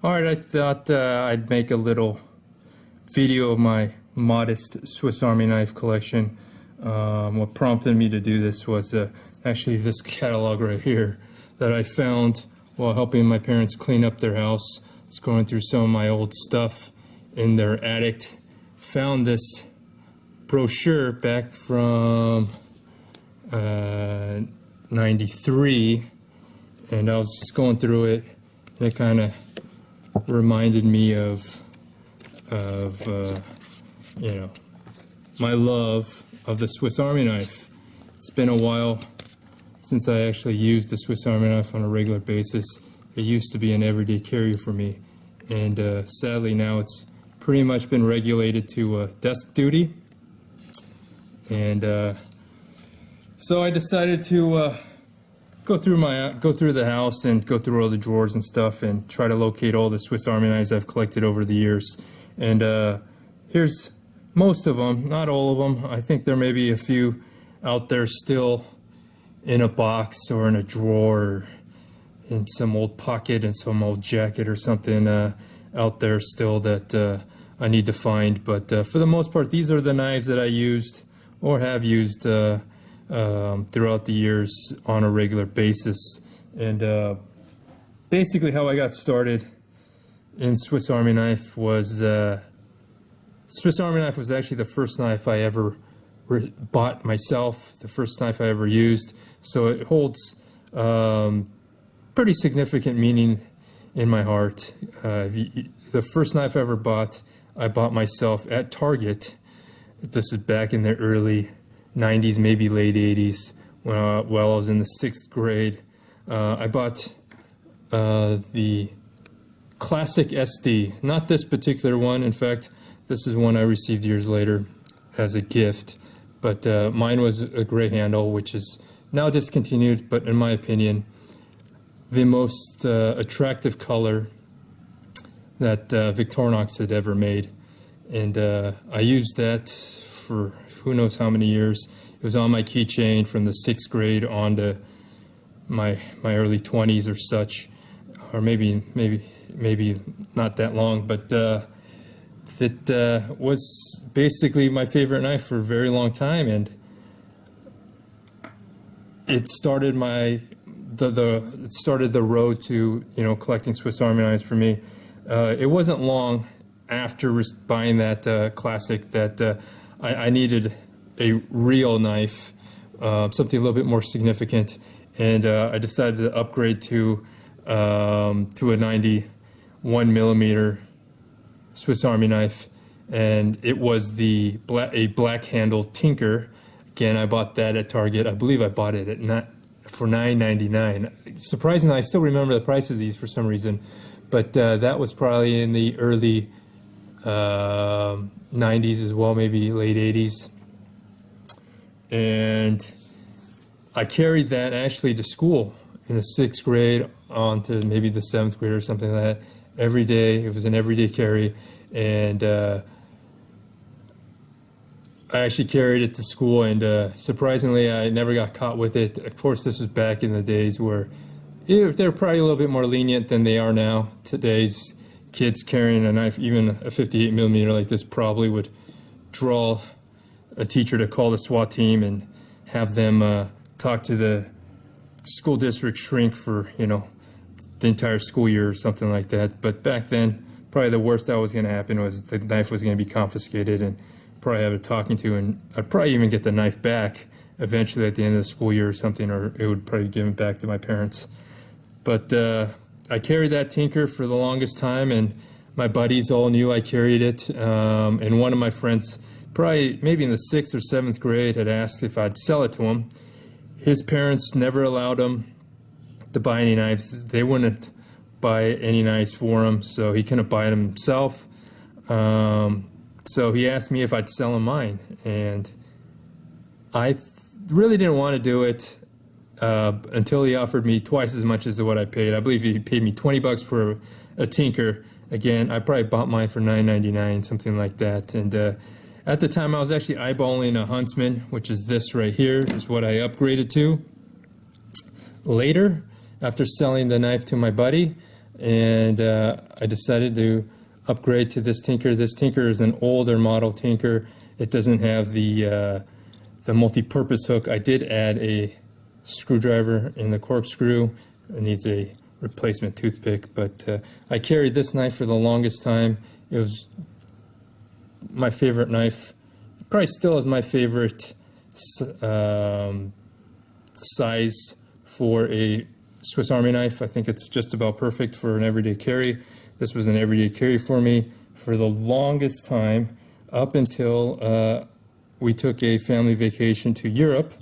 Alright, I thought I'd make a little video of my modest Swiss Army knife collection. What prompted me to do this was actually this catalog right here that I found while helping my parents clean up their house. I was going through some of my old stuff in their attic. Found this brochure back from '93, and I was just going through it, and it kind of reminded me of my love of the Swiss Army knife. It's been a while since I actually used the Swiss Army knife on a regular basis. It used to be an everyday carry for me, and sadly now it's pretty much been regulated to desk duty. And so I decided to go through the house and go through all the drawers and stuff and try to locate all the Swiss Army knives I've collected over the years. And here's most of them, not all of them. I think there may be a few out there still in a box or in a drawer or in some old pocket and some old jacket or something out there still that I need to find. But for the most part, these are the knives that I used or have used throughout the years on a regular basis. And basically how I got started in Swiss Army knife was Swiss Army knife was actually the first knife I ever bought myself, the first knife I ever used, so it holds pretty significant meaning in my heart. The first knife I ever bought, I bought myself at Target. This is back in the early 90s, maybe late 80s, while I was in the 6th grade. I bought the Classic SD, not this particular one. In fact, this is one I received years later as a gift. But mine was a gray handle, which is now discontinued, but in my opinion, the most attractive color that Victorinox had ever made. And I used that for who knows how many years. It was on my keychain from the 6th grade on to my early 20s or such, or maybe not that long, but it was basically my favorite knife for a very long time, and it started it started the road to collecting Swiss Army knives for me. It wasn't long after buying that Classic that I needed a real knife, something a little bit more significant, and I decided to upgrade to a 91 millimeter Swiss Army knife, and it was a black handle Tinker. Again, I bought that at Target. I believe I bought it for $9.99. Surprisingly, I still remember the price of these for some reason, but that was probably in the early 90s as well, maybe late 80s. And I carried that actually to school in the 6th grade on to maybe the 7th grade or something like that. Every day, it was an everyday carry, and I actually carried it to school, and surprisingly, I never got caught with it. Of course, this was back in the days where they're probably a little bit more lenient than they are now. Today's kids carrying a knife, even a 58 millimeter like this, probably would draw a teacher to call the SWAT team and have them talk to the school district shrink for the entire school year or something like that. But back then, probably the worst that was going to happen was the knife was going to be confiscated and probably have a talking to, and I'd probably even get the knife back eventually at the end of the school year or something, or it would probably be given back to my parents. But I carried that Tinker for the longest time, and my buddies all knew I carried it. And one of my friends, probably maybe in the 6th or 7th grade, had asked if I'd sell it to him. His parents never allowed him to buy any knives. They wouldn't buy any knives for him, so he couldn't buy them himself. So he asked me if I'd sell him mine, and I really didn't want to do it until he offered me twice as much as what I paid. I believe he paid me $20 for a Tinker. Again, I probably bought mine for $9.99, something like that. And at the time, I was actually eyeballing a Huntsman, which is this right here, is what I upgraded to. Later, after selling the knife to my buddy, and I decided to upgrade to this Tinker. This Tinker is an older model Tinker. It doesn't have the multi-purpose hook. I did add a screwdriver in the corkscrew. It needs a replacement toothpick, but I carried this knife for the longest time. It was my favorite knife. It probably still is my favorite size for a Swiss Army knife. I think it's just about perfect for an everyday carry. This was an everyday carry for me for the longest time, up until we took a family vacation to Europe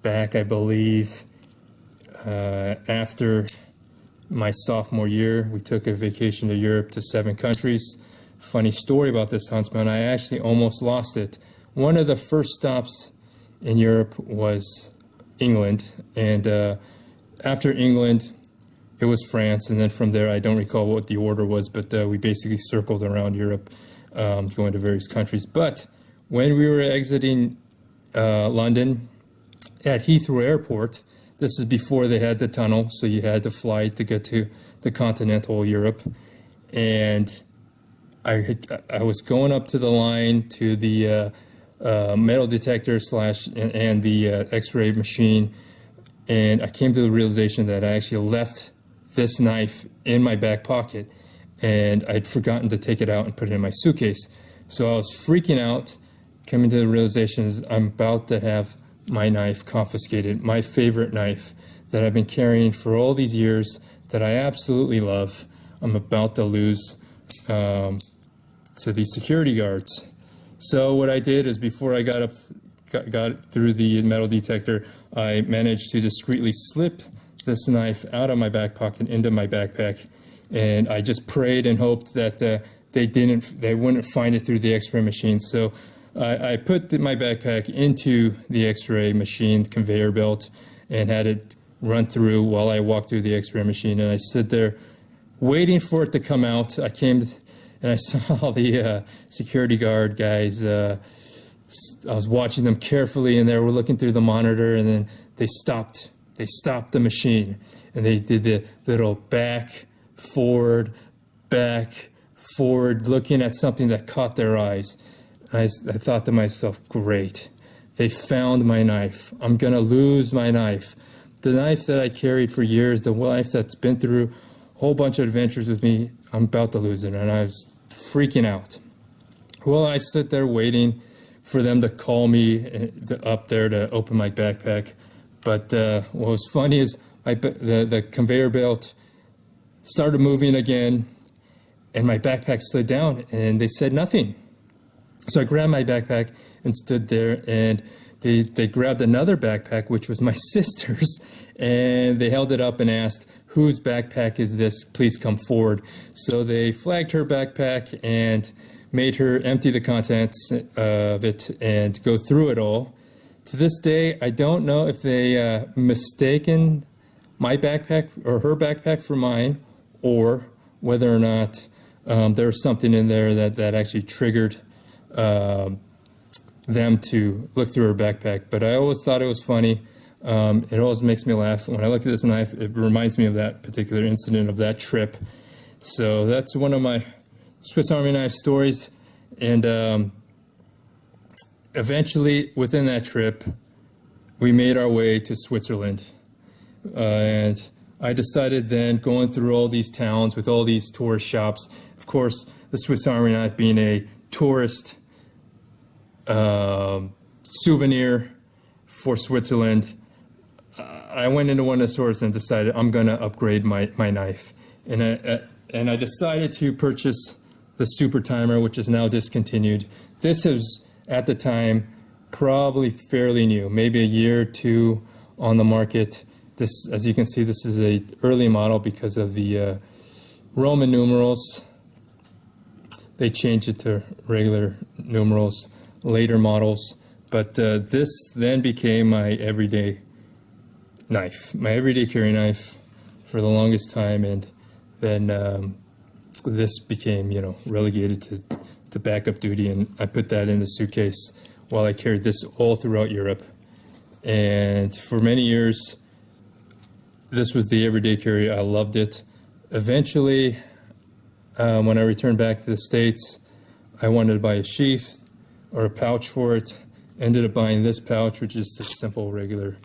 back, I believe, after my sophomore year. We took a vacation to Europe to 7 countries. Funny story about this Huntsman, I actually almost lost it. One of the first stops in Europe was England, and after England, it was France, and then from there, I don't recall what the order was, but we basically circled around Europe, going to various countries. But when we were exiting London at Heathrow Airport, this is before they had the tunnel, so you had to fly to get to the continental Europe, and I was going up to the line to the metal detector and the X-ray machine, and I came to the realization that I actually left this knife in my back pocket, and I'd forgotten to take it out and put it in my suitcase. So I was freaking out, coming to the realization is I'm about to have my knife confiscated, my favorite knife that I've been carrying for all these years that I absolutely love. I'm about to lose to the security guards. So what I did is before I got through the metal detector, I managed to discreetly slip this knife out of my back pocket into my backpack, and I just prayed and hoped that they wouldn't find it through the X-ray machine. So I put my backpack into the X-ray machine conveyor belt and had it run through while I walked through the X-ray machine, and I stood there waiting for it to come out. I came and I saw the security guard guys. I was watching them carefully, and they were looking through the monitor, and then they stopped the machine, and they did the little back, forward, looking at something that caught their eyes. I thought to myself, great, they found my knife. I'm going to lose my knife. The knife that I carried for years, the knife that's been through a whole bunch of adventures with me, I'm about to lose it, and I was freaking out. Well, I stood there waiting for them to call me up there to open my backpack. But what was funny is the conveyor belt started moving again, and my backpack slid down, and they said nothing. So I grabbed my backpack and stood there, and they grabbed another backpack, which was my sister's, and they held it up and asked, "Whose backpack is this? Please come forward." So they flagged her backpack and made her empty the contents of it and go through it all. To this day, I don't know if they mistaken my backpack or her backpack for mine, or whether or not there was something in there that actually triggered them to look through her backpack. But I always thought it was funny. It always makes me laugh. When I look at this knife, it reminds me of that particular incident of that trip. So that's one of my Swiss Army knife stories. And eventually, within that trip, we made our way to Switzerland. And I decided then, going through all these towns with all these tourist shops, of course, the Swiss Army knife being a tourist souvenir for Switzerland, I went into one of the stores and decided I'm going to upgrade my knife. And I decided to purchase the Super Timer, which is now discontinued. This is, at the time, probably fairly new, maybe a year or two on the market. This, as you can see, this is a early model because of the Roman numerals. They changed it to regular numerals, later models. But this then became my everyday knife, my everyday carry knife for the longest time, and then this became, relegated to backup duty, and I put that in the suitcase while I carried this all throughout Europe. And for many years, this was the everyday carry. I loved it. Eventually, when I returned back to the States, I wanted to buy a sheath or a pouch for it. Ended up buying this pouch, which is just a simple, regular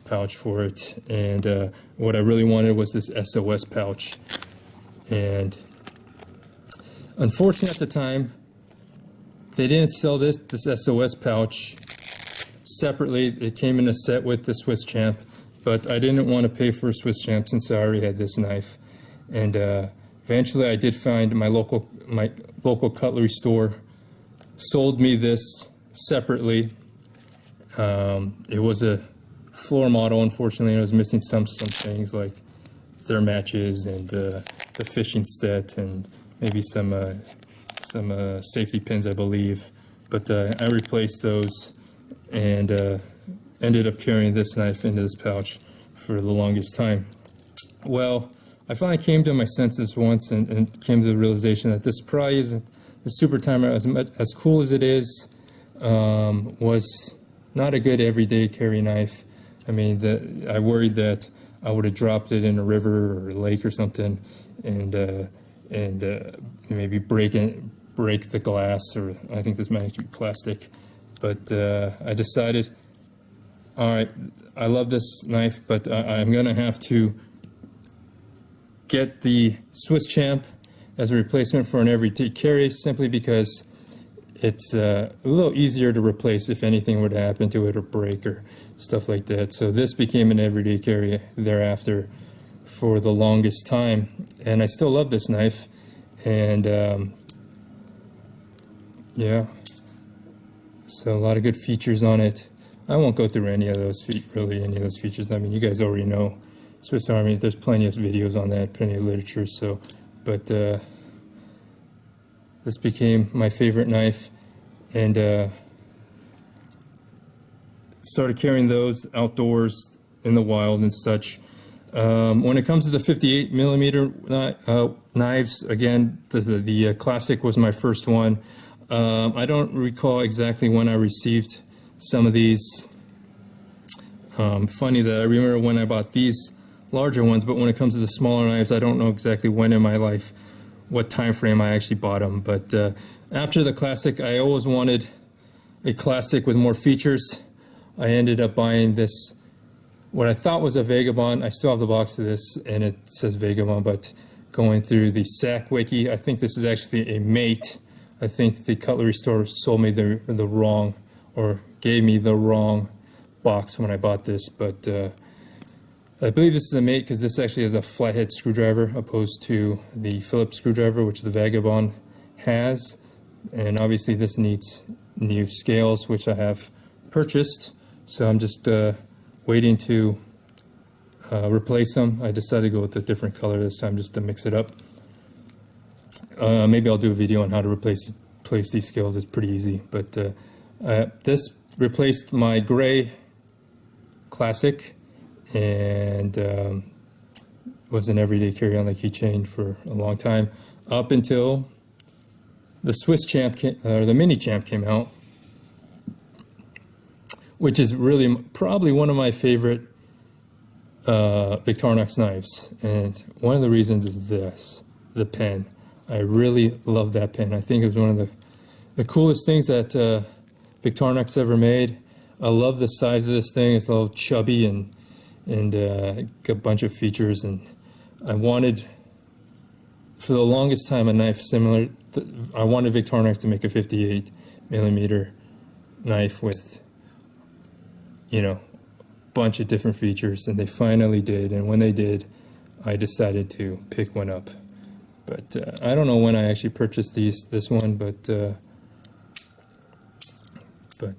pouch for it. And what I really wanted was this SOS pouch. And unfortunately, at the time, they didn't sell this SOS pouch separately. It came in a set with the Swiss Champ, but I didn't want to pay for a Swiss Champ since I already had this knife. And eventually, I did find my local cutlery store sold me this separately. It was a floor model, unfortunately, and it was missing some things like their matches and the fishing set and maybe some safety pins, I believe. But I replaced those and ended up carrying this knife into this pouch for the longest time. Well, I finally came to my senses once and came to the realization that this probably isn't the Super Timer, as cool as it is, was not a good everyday carry knife. I mean, I worried that I would have dropped it in a river or a lake or something, and maybe break the glass, or I think this might actually be plastic. But I decided, all right, I love this knife, but I'm going to have to get the Swiss Champ as a replacement for an everyday carry, simply because it's a little easier to replace if anything were to happen to it or break or stuff like that. So this became an everyday carry thereafter for the longest time, and I still love this knife. And yeah, so a lot of good features on it. I won't go through any of those features. I mean, you guys already know Swiss Army. There's plenty of videos on that, plenty of literature. So, but this became my favorite knife, and started carrying those outdoors in the wild and such. When it comes to the 58 millimeter knives, again, the Classic was my first one. I don't recall exactly when I received some of these. Funny that I remember when I bought these larger ones, but when it comes to the smaller knives, I don't know exactly when in my life, what time frame I actually bought them. But after the Classic, I always wanted a Classic with more features. I ended up buying this, what I thought was a Vagabond. I still have the box of this, and it says Vagabond, but going through the SAK wiki, I think this is actually a mate. I think the cutlery store sold me the wrong, or gave me the wrong box when I bought this, but I believe this is a mate because this actually has a flathead screwdriver opposed to the Phillips screwdriver, which the Vagabond has. And obviously this needs new scales, which I have purchased. So I'm just waiting to replace them. I decided to go with a different color this time just to mix it up. Maybe I'll do a video on how to replace these scales. It's pretty easy. But this replaced my gray Classic, and was an everyday carry on the keychain for a long time, up until the Swiss Champ or the Mini Champ came out, which is really probably one of my favorite Victorinox knives. And one of the reasons is this, the pen. I really love that pen. I think it was one of the coolest things that Victorinox ever made. I love the size of this thing. It's a little chubby and got a bunch of features. And I wanted, for the longest time, a knife similar. I wanted Victorinox to make a 58 millimeter knife with, a bunch of different features, and they finally did. And when they did, I decided to pick one up. But I don't know when I actually purchased this one, but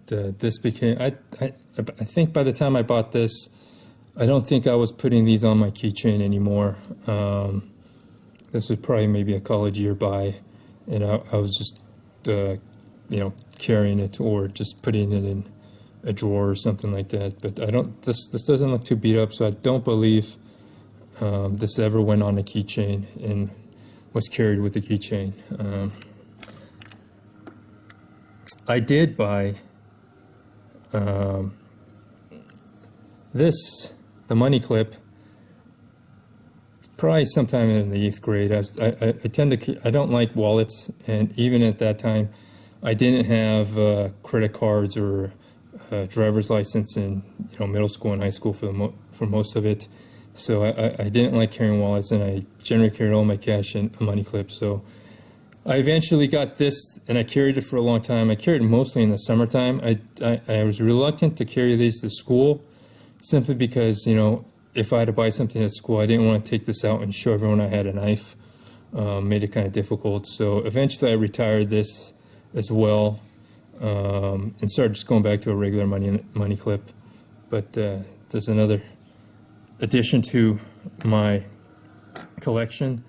this became, I think by the time I bought this, I don't think I was putting these on my keychain anymore. This was probably maybe a college year buy, and I was just, carrying it or just putting it in a drawer or something like that. But I don't, this doesn't look too beat up, so I don't believe this ever went on a keychain and was carried with the keychain. I did buy the money clip, probably sometime in the 8th grade. I don't like wallets, and even at that time, I didn't have credit cards or driver's license in middle school and high school for most of it. So I didn't like carrying wallets, and I generally carried all my cash in a money clip. So I eventually got this, and I carried it for a long time. I carried it mostly in the summertime. I was reluctant to carry these to school, simply because, if I had to buy something at school, I didn't want to take this out and show everyone I had a knife. Made it kind of difficult. So eventually I retired this as well, and started just going back to a regular money clip. But there's another addition to my collection.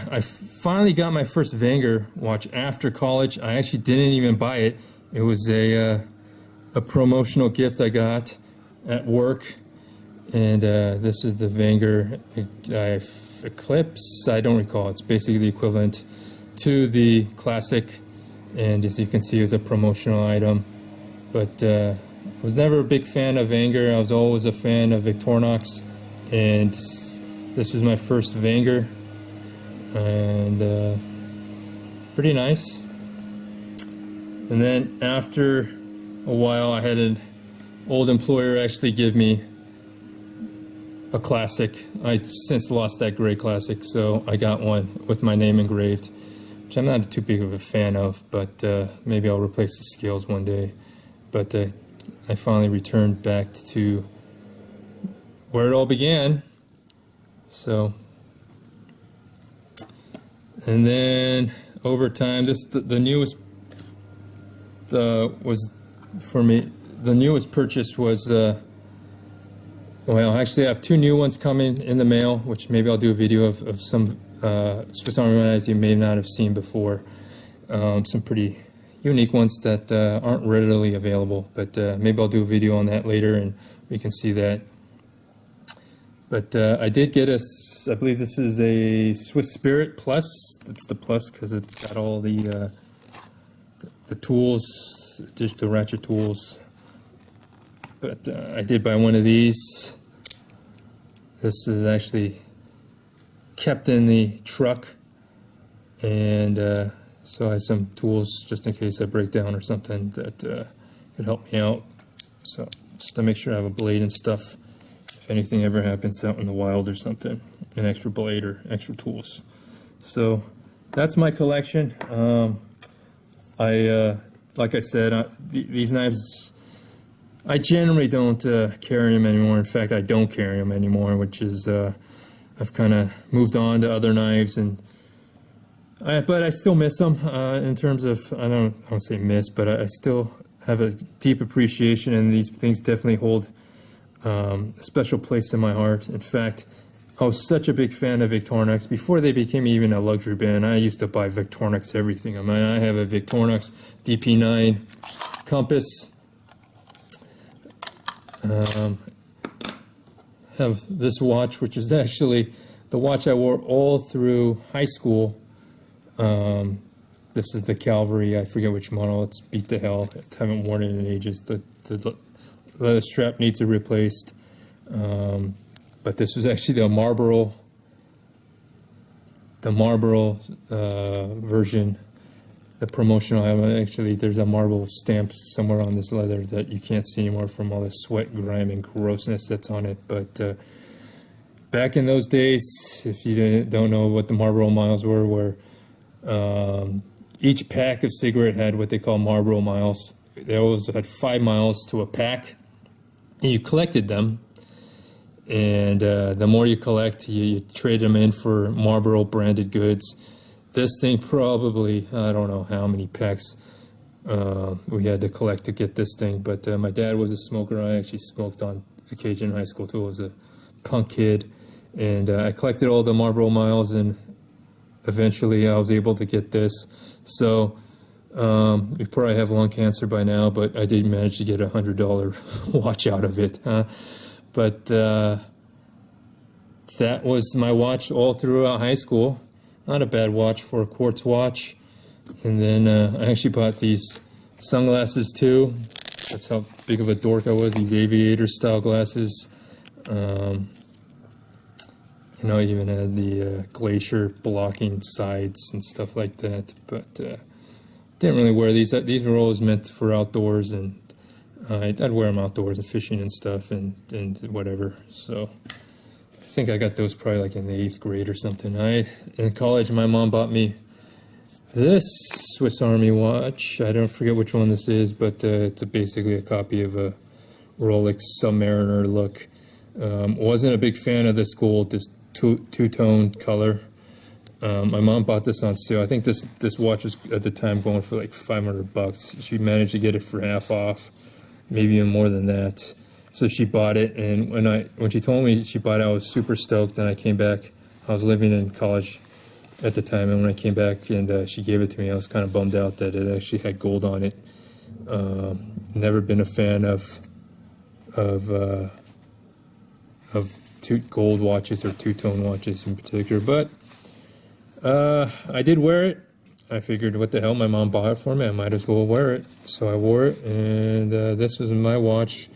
I finally got my first Wenger watch after college. I actually didn't even buy it. It was a promotional gift I got at work. And this is the Wenger Eclipse. I don't recall. It's basically the equivalent to the Classic. And as you can see, it's a promotional item. But I was never a big fan of Wenger. I was always a fan of Victorinox. And this was my first Wenger. And pretty nice. And then after a while, I had an old employer actually give me a Classic. I since lost that gray Classic, so I got one with my name engraved, which I'm not too big of a fan of, but maybe I'll replace the scales one day. But I finally returned back to where it all began. So, and then over time, the newest was for me. The newest purchase was. Well, actually, I have 2 new ones coming in the mail, which maybe I'll do a video of some Swiss Army knives you may not have seen before. Some pretty unique ones that aren't readily available, but maybe I'll do a video on that later, and we can see that. But I did get I believe this is a Swiss Spirit Plus. It's the Plus because it's got all the tools, the ratchet tools. But I did buy one of these. This is actually kept in the truck, and so I have some tools just in case I break down or something that could help me out. So just to make sure I have a blade and stuff if anything ever happens out in the wild or something, an extra blade or extra tools. So that's my collection. Like I said, these knives, I generally don't carry them anymore. In fact, I don't carry them anymore, which is I've kind of moved on to other knives, but I still miss them in terms of I don't say miss, but I still have a deep appreciation, and these things definitely hold a special place in my heart. In fact, I was such a big fan of Victorinox before they became even a luxury brand. I used to buy Victorinox everything. I mean, I have a Victorinox DP9 compass. Have this watch, which is actually the watch I wore all through high school. This is the Calvary. I forget which model. It's beat to hell. I haven't worn it in ages. The leather strap needs it replaced. But this was actually the Marlboro version, the promotional. Actually, there's a Marlboro stamp somewhere on this leather that you can't see anymore from all the sweat, grime, and grossness that's on it. But back in those days, if you don't know what the Marlboro miles were, where each pack of cigarette had what they call Marlboro miles. They always had 5 miles to a pack, and you collected them. And the more you collect, you trade them in for Marlboro branded goods. This thing probably, I don't know how many packs we had to collect to get this thing. But my dad was a smoker. I actually smoked on occasion in high school too. I was a punk kid. And I collected all the Marlboro miles, and eventually I was able to get this. So you probably have lung cancer by now, but I did manage to get a $100 watch out of it. But that was my watch all throughout high school. Not a bad watch for a quartz watch. And then I actually bought these sunglasses too. That's how big of a dork I was, these aviator style glasses. I know it even had the glacier blocking sides and stuff like that, but didn't really wear these. These were always meant for outdoors, and I'd wear them outdoors and fishing and stuff and whatever. So I think I got those probably like in the 8th grade or something. In college, my mom bought me this Swiss Army watch. I don't forget which one this is, but it's basically a copy of a Rolex Submariner look. Wasn't a big fan of this gold, this two-tone color. My mom bought this on sale. I think this watch was at the time going for like $500. She managed to get it for half off, maybe even more than that. So she bought it, and when she told me she bought it, I was super stoked. And I came back. I was living in college at the time, and when I came back and she gave it to me, I was kind of bummed out that it actually had gold on it. Never been a fan of gold watches or two-tone watches in particular, but I did wear it. I figured, what the hell, my mom bought it for me, I might as well wear it. So I wore it, and this was my watch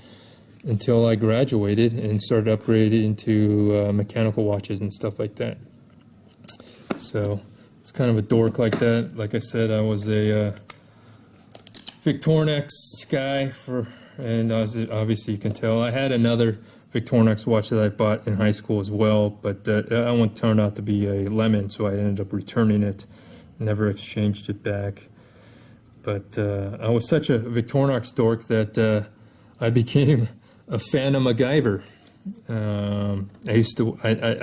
until I graduated and started upgrading to mechanical watches and stuff like that. So it's kind of a dork like that. Like I said, I was a Victorinox guy and obviously you can tell. I had another Victorinox watch that I bought in high school as well, but that one turned out to be a lemon, so I ended up returning it. Never exchanged it back. But I was such a Victorinox dork that I became a fan of MacGyver.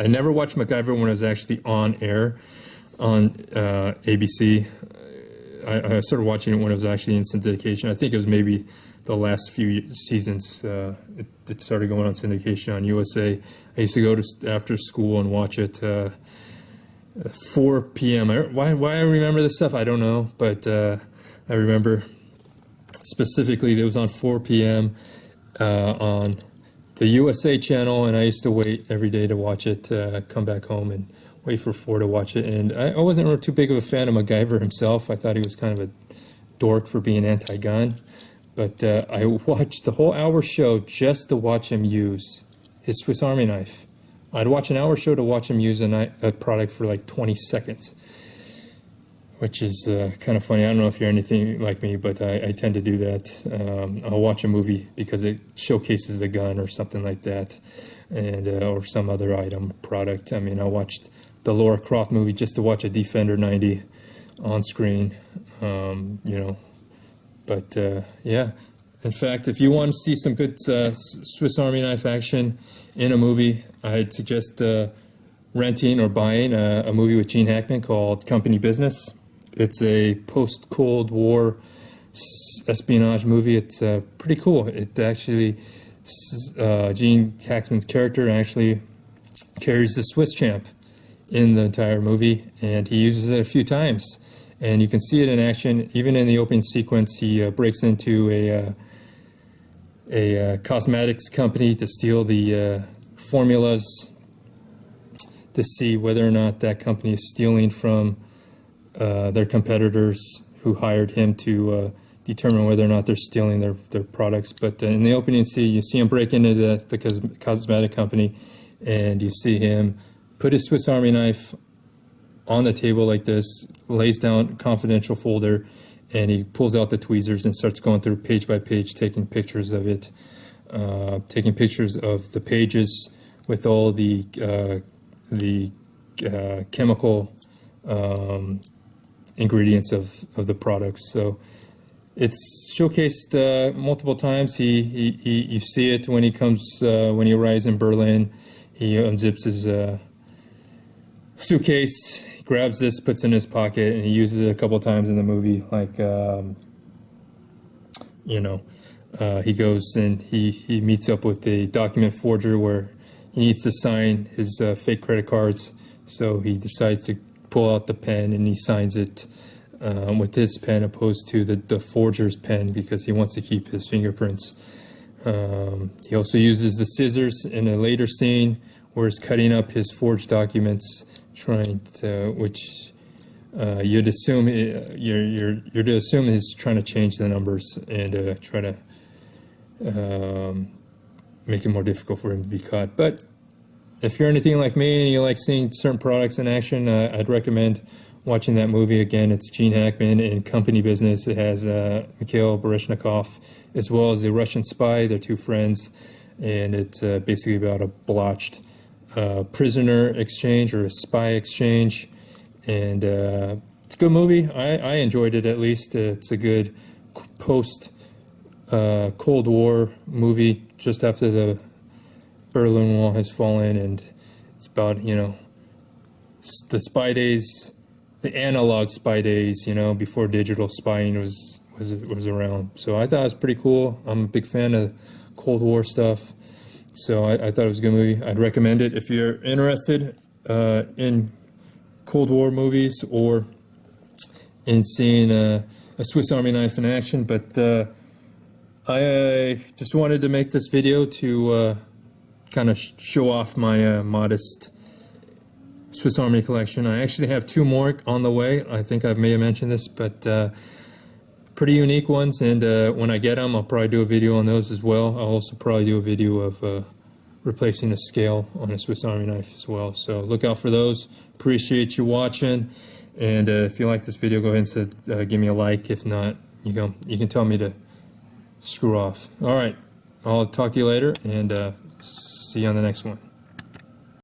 I never watched MacGyver when it was actually on air on ABC. I started watching it when it was actually in syndication. I think it was maybe the last few seasons. It started going on syndication on USA. I used to go to after school and watch it 4 p.m. Why I remember this stuff, I don't know, but I remember specifically it was on 4 p.m. On the USA channel, and I used to wait every day to watch it, come back home and wait for 4 to watch it. And I wasn't too big of a fan of MacGyver himself. I thought he was kind of a dork for being anti-gun. But I watched the whole hour show just to watch him use his Swiss Army knife. I'd watch an hour show to watch him use a product for like 20 seconds, which is kind of funny. I don't know if you're anything like me, but I tend to do that. I'll watch a movie because it showcases the gun or something like that, and or some other item, product. I mean, I watched the Lara Croft movie just to watch a Defender 90 on screen, But yeah, in fact, if you want to see some good Swiss Army knife action in a movie, I'd suggest renting or buying a movie with Gene Hackman called Company Business. It's a post-Cold War espionage movie. It's pretty cool. It actually, Gene Hackman's character actually carries the Swiss champ in the entire movie, and he uses it a few times. And you can see it in action. Even in the opening sequence, he breaks into a cosmetics company to steal the formulas to see whether or not that company is stealing from their competitors who hired him to determine whether or not they're stealing their products. But in the opening scene, you see him break into the cosmetic company, and you see him put his Swiss Army knife on the table like this, lays down a confidential folder, and he pulls out the tweezers and starts going through page by page, taking pictures of it, taking pictures of the pages with all the chemical ingredients of the products. So it's showcased multiple times. You see it when he comes when he arrives in Berlin. He unzips his suitcase, he grabs this, puts it in his pocket, and he uses it a couple times in the movie. Like he goes and he meets up with a document forger where he needs to sign his fake credit cards. So he decides to pull out the pen and he signs it with his pen opposed to the forger's pen because he wants to keep his fingerprints. He also uses the scissors in a later scene where he's cutting up his forged documents, which you'd assume you're to assume he's trying to change the numbers and try to make it more difficult for him to be caught. But if you're anything like me and you like seeing certain products in action, I'd recommend watching that movie. Again, it's Gene Hackman in Company Business. It has Mikhail Baryshnikov as well as the Russian spy. They're two friends, and it's basically about a botched prisoner exchange or a spy exchange. And it's a good movie. I enjoyed it, at least. It's a good post Cold War movie just after the Berlin Wall has fallen, and it's about, you know, the spy days, the analog spy days, you know, before digital spying was around. So I thought it was pretty cool. I'm a big fan of Cold War stuff, so I thought it was a good movie. I'd recommend it if you're interested in Cold War movies or in seeing a Swiss Army knife in action. But I just wanted to make this video to kind of show off my modest Swiss Army collection. I actually have two more on the way. I think I may have mentioned this, but pretty unique ones, and when I get them, I'll probably do a video on those as well. I'll also probably do a video of replacing a scale on a Swiss Army knife as well. So look out for those. Appreciate you watching, and if you like this video, go ahead and give me a like. If not, you can tell me to screw off. All right, I'll talk to you later, and see you on the next one.